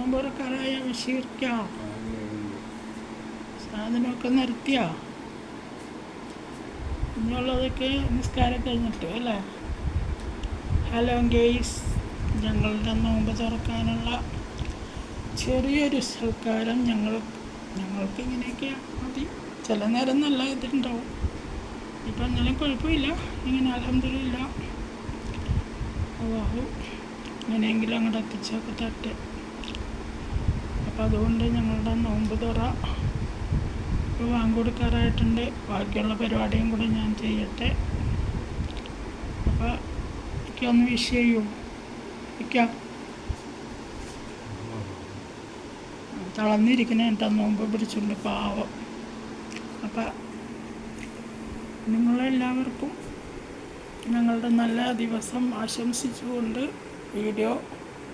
നോമ്പ് തുറക്കാറായ ബഷീർക്കാ സാധനമൊക്കെ നിർത്തിയോ? ഇനിയുള്ളതൊക്കെ നിസ്കാരം കഴിഞ്ഞിട്ട് അല്ലേ? ഹലോ ഗെയ്സ്, ഞങ്ങളുടെ നോമ്പ് തുറക്കാനുള്ള ചെറിയൊരു സൽക്കാരം ഞങ്ങൾക്ക് ഇങ്ങനെയൊക്കെയാണ് മതി. ചില നേരം നല്ല ഇതുണ്ടാവും. ഇപ്പം എന്നാലും കുഴപ്പമില്ല. ഇങ്ങനെ അൽഹംദുലില്ലാ, അല്ലാഹു എങ്ങനെയെങ്കിലും അങ്ങോട്ട് എത്തിച്ചൊക്കെ തട്ടെ. അപ്പം അതുകൊണ്ട് ഞങ്ങളുടെ നോമ്പ് തുറ ഇപ്പോൾ വാങ്ങിക്കൊടുക്കാറായിട്ടുണ്ട്. ബാക്കിയുള്ള പരിപാടിയും കൂടെ ഞാൻ ചെയ്യട്ടെ. അപ്പോൾ ഒന്ന് വിഷ് ചെയ്യൂ. ഇരിക്കാം, തളർന്നിരിക്കണേ കേട്ടോ, നോമ്പ് പിടിച്ചുകൊണ്ട് പാവം. അപ്പം നിങ്ങളെല്ലാവർക്കും ഞങ്ങളുടെ നല്ല ദിവസം ആശംസിച്ചുകൊണ്ട് വീഡിയോ